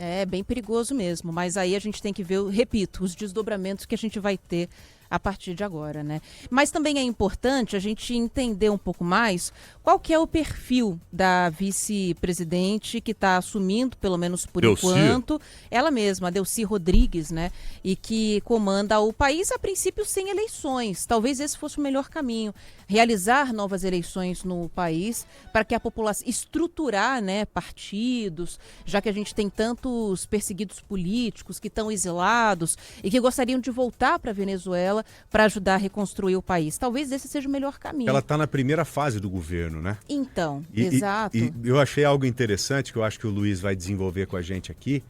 É bem perigoso mesmo, mas aí a gente tem que ver, repito, os desdobramentos que a gente vai ter a partir de agora, né? Mas também é importante a gente entender um pouco mais qual que é o perfil da vice-presidente que está assumindo, pelo menos por Delcy. enquanto, ela mesma, a Delcy Rodrigues, né? E que comanda o país, a princípio, sem eleições. Talvez esse fosse o melhor caminho, realizar novas eleições no país para que a população, estruturar, né, partidos, já que a gente tem tantos perseguidos políticos que estão exilados e que gostariam de voltar para a Venezuela para ajudar a reconstruir o país. Talvez esse seja o melhor caminho. Ela está na primeira fase do governo, né? Então, exato. E eu achei algo interessante, que eu acho que o Luiz vai desenvolver com a gente aqui,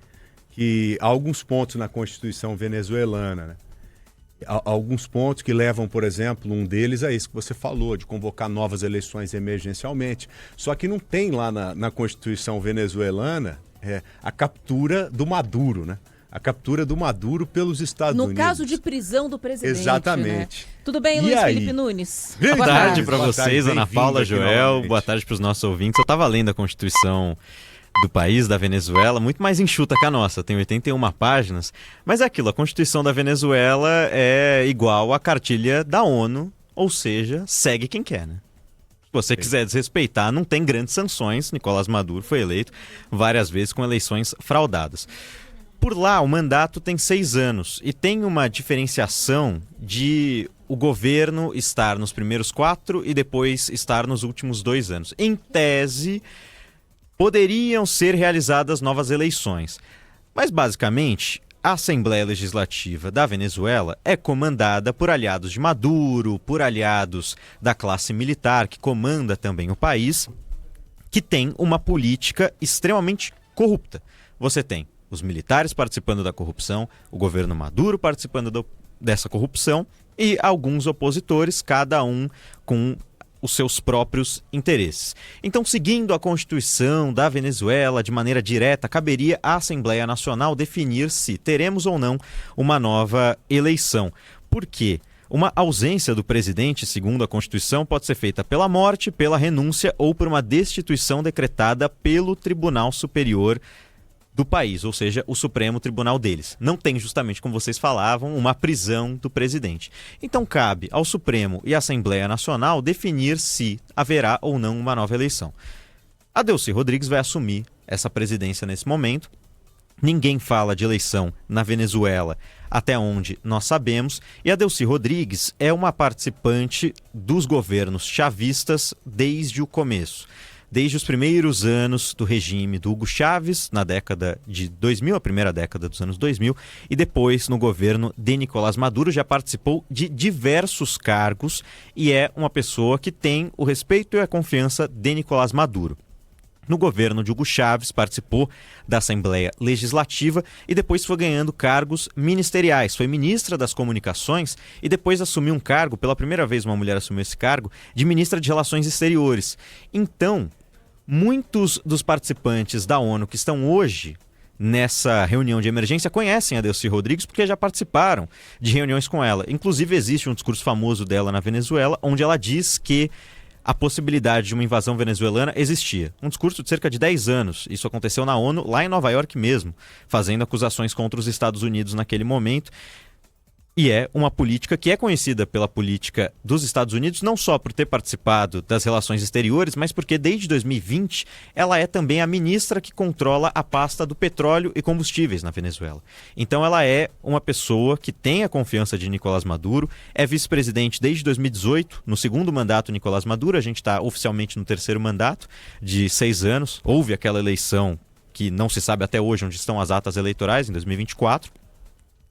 que há alguns pontos na Constituição venezuelana, né? Alguns pontos que levam, por exemplo, um deles é isso que você falou, de convocar novas eleições emergencialmente. Só que não tem lá na Constituição venezuelana a captura do Maduro, né? A captura do Maduro pelos Estados Unidos. No caso de prisão do presidente. Exatamente. Né? Tudo bem, Luiz Felipe Nunes? Boa tarde para Boa vocês, tarde, Ana Paula, bem-vindo aqui Joel. novamente. Boa tarde para os nossos ouvintes. Eu estava lendo a Constituição do país, da Venezuela, muito mais enxuta que a nossa, tem 81 páginas. Mas é aquilo, a Constituição da Venezuela é igual à cartilha da ONU, ou seja, segue quem quer, né? Se você quiser desrespeitar, não tem grandes sanções. Nicolás Maduro foi eleito várias vezes com eleições fraudadas. Por lá, o mandato tem 6 anos e tem uma diferenciação de o governo estar nos primeiros 4 e depois estar nos últimos 2 anos. Em tese, poderiam ser realizadas novas eleições. Mas, basicamente, a Assembleia Legislativa da Venezuela é comandada por aliados de Maduro, por aliados da classe militar, que comanda também o país, que tem uma política extremamente corrupta. Você tem os militares participando da corrupção, o governo Maduro participando dessa corrupção e alguns opositores, cada um com os seus próprios interesses. Então, seguindo a Constituição da Venezuela de maneira direta, caberia à Assembleia Nacional definir se teremos ou não uma nova eleição. Por quê? Uma ausência do presidente, segundo a Constituição, pode ser feita pela morte, pela renúncia ou por uma destituição decretada pelo Tribunal Superior do país, ou seja, o Supremo Tribunal deles. Não tem, justamente como vocês falavam, uma prisão do presidente. Então cabe ao Supremo e à Assembleia Nacional definir se haverá ou não uma nova eleição. A Delcy Rodrigues vai assumir essa presidência nesse momento. Ninguém fala de eleição na Venezuela, até onde nós sabemos, e a Delcy Rodrigues é uma participante dos governos chavistas desde o começo. Desde os primeiros anos do regime do Hugo Chávez, na década de 2000, a primeira década dos anos 2000, e depois no governo de Nicolás Maduro, já participou de diversos cargos e é uma pessoa que tem o respeito e a confiança de Nicolás Maduro. No governo de Hugo Chávez, participou da Assembleia Legislativa e depois foi ganhando cargos ministeriais. Foi ministra das Comunicações e depois assumiu um cargo, pela primeira vez uma mulher assumiu esse cargo, de ministra de Relações Exteriores. Então, muitos dos participantes da ONU que estão hoje nessa reunião de emergência conhecem a Delcy Rodrigues porque já participaram de reuniões com ela. Inclusive, existe um discurso famoso dela na Venezuela, onde ela diz que a possibilidade de uma invasão venezuelana existia. Um discurso de cerca de 10 anos. Isso aconteceu na ONU, lá em Nova York mesmo, fazendo acusações contra os Estados Unidos naquele momento. E é uma política que é conhecida pela política dos Estados Unidos, não só por ter participado das relações exteriores, mas porque desde 2020 ela é também a ministra que controla a pasta do petróleo e combustíveis na Venezuela. Então ela é uma pessoa que tem a confiança de Nicolás Maduro, é vice-presidente desde 2018, no segundo mandato Nicolás Maduro, a gente está oficialmente no terceiro mandato de 6 anos, houve aquela eleição que não se sabe até hoje onde estão as atas eleitorais, em 2024,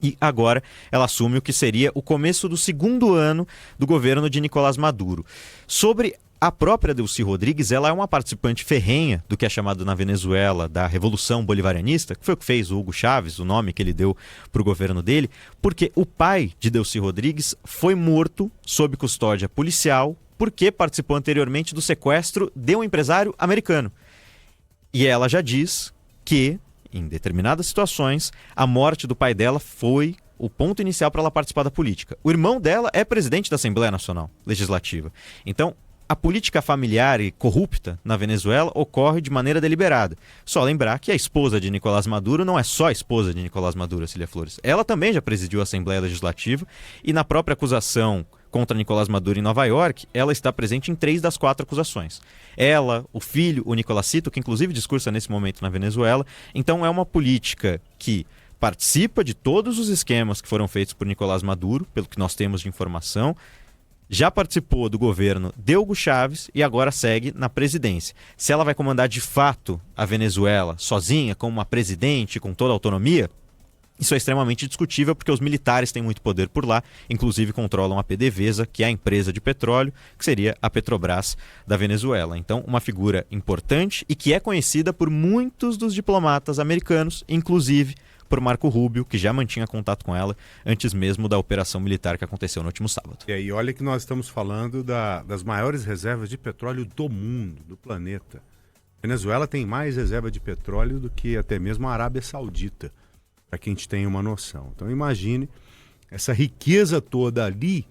e agora ela assume o que seria o começo do segundo ano do governo de Nicolás Maduro. Sobre a própria Delcy Rodrigues, ela é uma participante ferrenha do que é chamado na Venezuela da Revolução Bolivarianista, que foi o que fez o Hugo Chávez, o nome que ele deu para o governo dele, porque o pai de Delcy Rodrigues foi morto sob custódia policial porque participou anteriormente do sequestro de um empresário americano. E ela já diz que, em determinadas situações, a morte do pai dela foi o ponto inicial para ela participar da política. O irmão dela é presidente da Assembleia Nacional Legislativa. Então, A política familiar e corrupta na Venezuela ocorre de maneira deliberada. Só lembrar que a esposa de Nicolás Maduro não é só a esposa de Nicolás Maduro, Cília Flores. Ela também já presidiu a Assembleia Legislativa e na própria acusação contra Nicolás Maduro em Nova York, ela está presente em 3 das 4 acusações. Ela, o filho, o Nicolásito, que inclusive discursa nesse momento na Venezuela. Então é uma política que participa de todos os esquemas que foram feitos por Nicolás Maduro, pelo que nós temos de informação, já participou do governo de Hugo Chávez e agora segue na presidência. Se ela vai comandar de fato a Venezuela sozinha, como uma presidente, com toda a autonomia, isso é extremamente discutível porque os militares têm muito poder por lá, inclusive controlam a PDVSA, que é a empresa de petróleo, que seria a Petrobras da Venezuela. Então, uma figura importante e que é conhecida por muitos dos diplomatas americanos, inclusive por Marco Rubio, que já mantinha contato com ela antes mesmo da operação militar que aconteceu no último sábado. E aí, olha que nós estamos falando das maiores reservas de petróleo do mundo, do planeta. A Venezuela tem mais reserva de petróleo do que até mesmo a Arábia Saudita, para que a gente tenha uma noção. Então imagine essa riqueza toda ali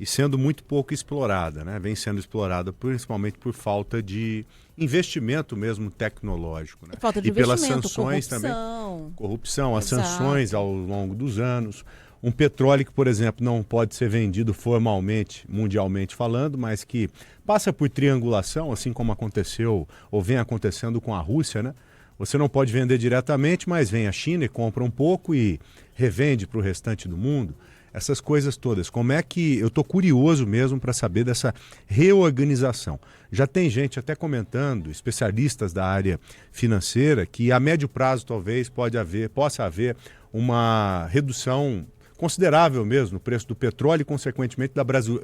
e sendo muito pouco explorada, né? Vem sendo explorada principalmente por falta de investimento mesmo tecnológico, né? Falta de e pelas investimento, sanções corrupção. também. Corrupção, as Exato. sanções ao longo dos anos. Um petróleo que, por exemplo, não pode ser vendido formalmente, mundialmente falando, mas que passa por triangulação, assim como aconteceu ou vem acontecendo com a Rússia, né? Você não pode vender diretamente, mas vem a China e compra um pouco e revende para o restante do mundo. Essas coisas todas. Como é que... Eu estou curioso mesmo para saber dessa reorganização. Já tem gente até comentando, especialistas da área financeira, que a médio prazo talvez possa haver uma redução considerável mesmo no preço do petróleo e, consequentemente,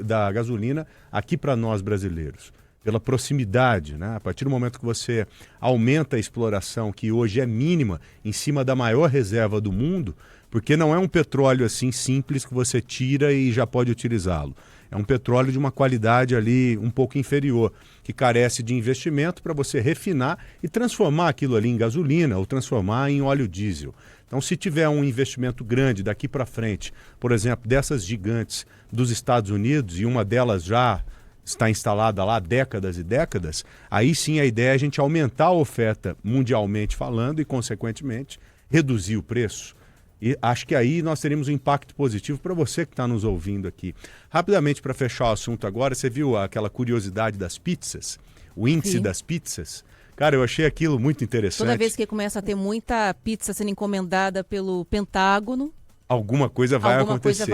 da gasolina aqui para nós brasileiros. Pela proximidade, né? A partir do momento que você aumenta a exploração, que hoje é mínima, em cima da maior reserva do mundo, porque não é um petróleo assim simples que você tira e já pode utilizá-lo. É um petróleo de uma qualidade ali um pouco inferior, que carece de investimento para você refinar e transformar aquilo ali em gasolina ou transformar em óleo diesel. Então, se tiver um investimento grande daqui para frente, por exemplo, dessas gigantes dos Estados Unidos, e uma delas já está instalada lá há décadas e décadas, aí sim a ideia é a gente aumentar a oferta mundialmente falando e, consequentemente, reduzir o preço. E acho que aí nós teremos um impacto positivo para você que está nos ouvindo aqui. Rapidamente, para fechar o assunto agora, você viu aquela curiosidade das pizzas? O índice das pizzas? Cara, eu achei aquilo muito interessante. Toda vez que começa a ter muita pizza sendo encomendada pelo Pentágono, alguma coisa vai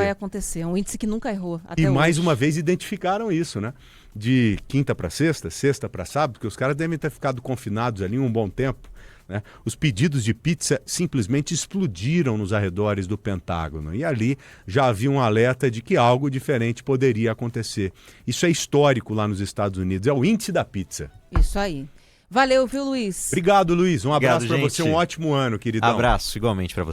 acontecer. É um índice que nunca errou até e hoje. Mais uma vez identificaram isso, né? De quinta para sexta, sexta para sábado, que os caras devem ter ficado confinados ali um bom tempo, né? Os pedidos de pizza simplesmente explodiram nos arredores do Pentágono. E ali já havia um alerta de que algo diferente poderia acontecer. Isso é histórico lá nos Estados Unidos. É o índice da pizza. Isso aí. Valeu, viu, Luiz? Obrigado, Luiz. Um abraço para gente. você. Um ótimo ano, queridão. Abraço, igualmente para você.